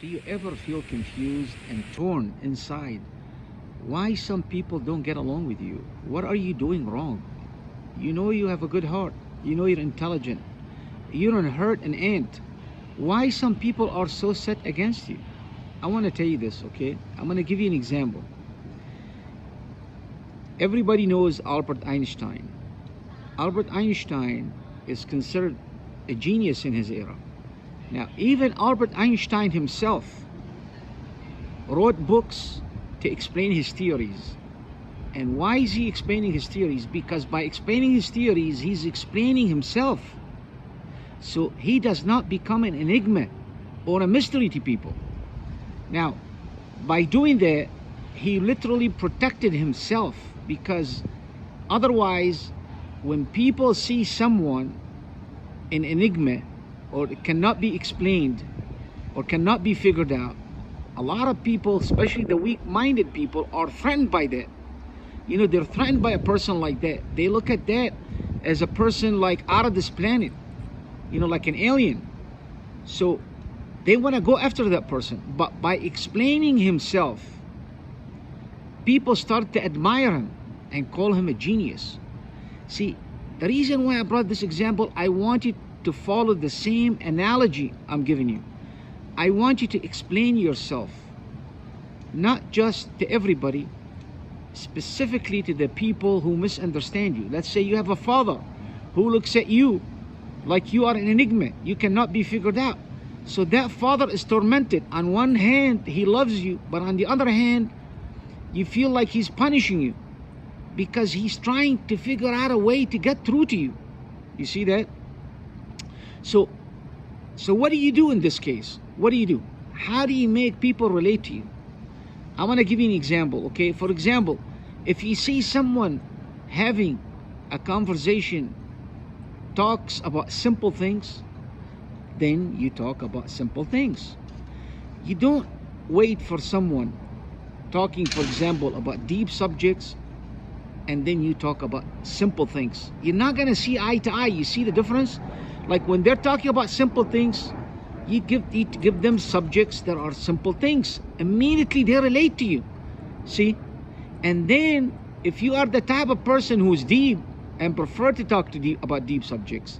Do you ever feel confused and torn inside? Why some people don't get along with you? What are you doing wrong? You know you have a good heart. You know you're intelligent. You don't hurt an ant. Why some people are so set against you? I want to tell you this, okay? I'm going to give you an example. Everybody knows Albert Einstein. Albert Einstein is considered a genius in his era. Now, even Albert Einstein himself wrote books to explain his theories. And why is he explaining his theories? Because by explaining his theories, he's explaining himself. So he does not become an enigma or a mystery to people. Now, by doing that, he literally protected himself, because otherwise, when people see someone an enigma, or it cannot be explained, or cannot be figured out, a lot of people, especially the weak-minded people, are threatened by that. You know, they're threatened by a person like that. They look at that as a person like out of this planet, you know, like an alien. So they want to go after that person. But by explaining himself, people start to admire him and call him a genius. See, the reason why I brought this example, I want you to follow the same analogy I'm giving you. I want you to explain yourself, not just to everybody, specifically to the people who misunderstand you. Let's say you have a father who looks at you like you are an enigma. You cannot be figured out. So that father is tormented. On one hand, he loves you, but on the other hand, you feel like he's punishing you because he's trying to figure out a way to get through to you. You see that? So what do you do in this case? What do you do? How do you make people relate to you? I want to give you an example, okay? For example, if you see someone having a conversation, talks about simple things, then you talk about simple things. You don't wait for someone talking, for example, about deep subjects, and then you talk about simple things. You're not going to see eye to eye. You see the difference? Like when they're talking about simple things, you give them subjects that are simple things. Immediately they relate to you. See? And then if you are the type of person who's deep and prefer to talk to about deep subjects,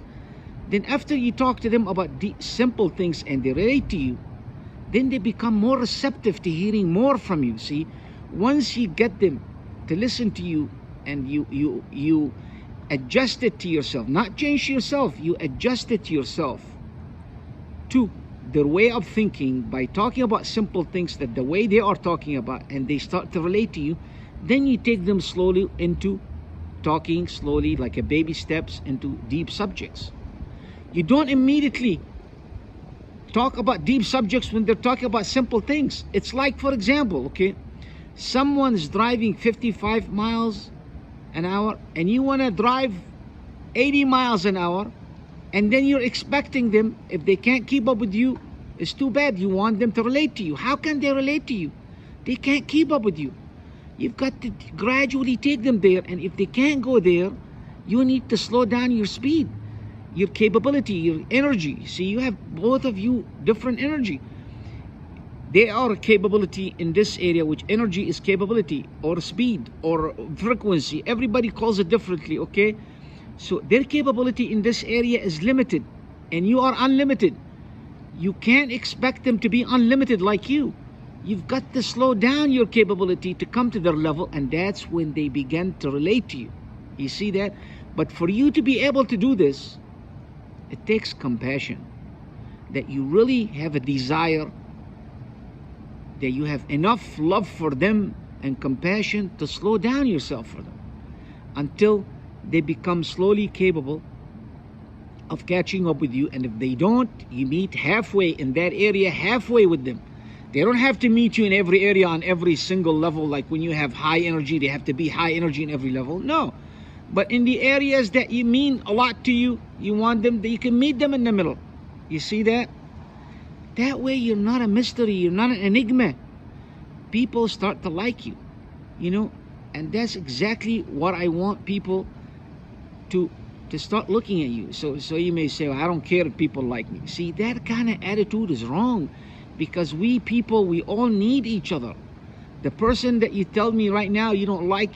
then after you talk to them about deep, simple things and they relate to you, then they become more receptive to hearing more from you. See? Once you get them to listen to you and you adjust it to yourself, not change yourself, you adjust it to yourself, to their way of thinking by talking about simple things that the way they are talking about, and they start to relate to you, then you take them slowly into talking slowly, like a baby steps, into deep subjects. You don't immediately talk about deep subjects when they're talking about simple things. It's like, for example, okay, someone's driving 55 miles an hour and you want to drive 80 miles an hour, and then you're expecting them, if they can't keep up with you, it's too bad. You want them to relate to you. How can they relate to you? They can't keep up with you. You've got to gradually take them there, and if they can't go there, you need to slow down your speed, your capability, your energy. See, you have both of you different energy. They are capability in this area, which energy is capability or speed or frequency. Everybody calls it differently, okay? So their capability in this area is limited, and you are unlimited. You can't expect them to be unlimited like you. You've got to slow down your capability to come to their level, and that's when they begin to relate to you. You see that? But for you to be able to do this, it takes compassion, that you really have a desire, that you have enough love for them and compassion to slow down yourself for them until they become slowly capable of catching up with you. And if they don't, you meet halfway in that area, halfway with them. They don't have to meet you in every area on every single level. Like when you have high energy, they have to be high energy in every level. No. But in the areas that you mean a lot to you, you want them, you can meet them in the middle. You see that? That way you're not a mystery, you're not an enigma. People start to like you, you know? And that's exactly what I want people to start looking at you. So you may say, well, I don't care if people like me. See, that kind of attitude is wrong. because we people, we all need each other. The person that you tell me right now you don't like,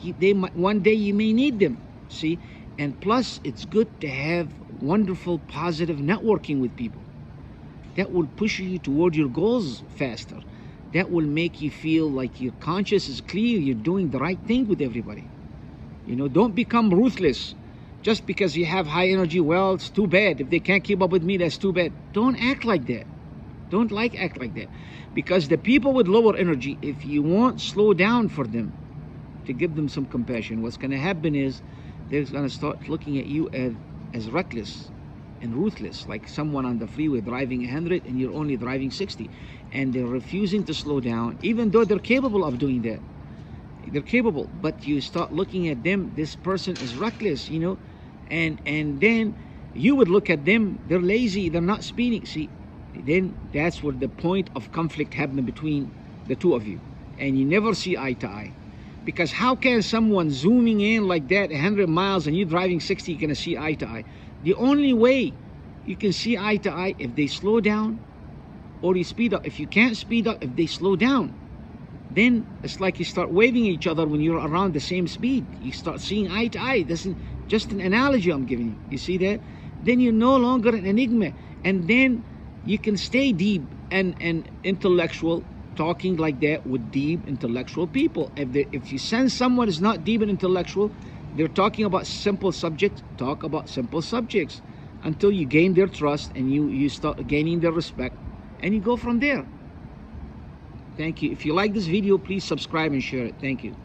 one day you may need them. See? And plus, it's good to have wonderful, positive networking with people. That will push you toward your goals faster. That will make you feel like your conscience is clear, you're doing the right thing with everybody. You know, don't become ruthless. Just because you have high energy, well, it's too bad. If they can't keep up with me, that's too bad. Don't act like that. Don't act like that. Because the people with lower energy, if you won't slow down for them, to give them some compassion, what's going to happen is they're going to start looking at you as reckless and ruthless, like someone on the freeway driving 100 and you're only driving 60. And they're refusing to slow down, even though they're capable of doing that. They're capable, but you start looking at them, this person is reckless, you know, and then you would look at them, they're lazy, they're not speeding. See, then that's where the point of conflict happens between the two of you, and you never see eye to eye. Because how can someone zooming in like that 100 miles and you driving 60, you're gonna see eye to eye? The only way you can see eye to eye, if they slow down or you speed up. If you can't speed up, if they slow down, then it's like you start waving at each other when you're around the same speed. You start seeing eye to eye. This is just an analogy I'm giving you. You see that? Then you're no longer an enigma. And then you can stay deep and intellectual, talking like that with deep intellectual people. If you sense someone is not deep and intellectual, they're talking about simple subjects, talk about simple subjects until you gain their trust and you start gaining their respect, and you go from there. Thank you. If you like this video, please subscribe and share it. Thank you.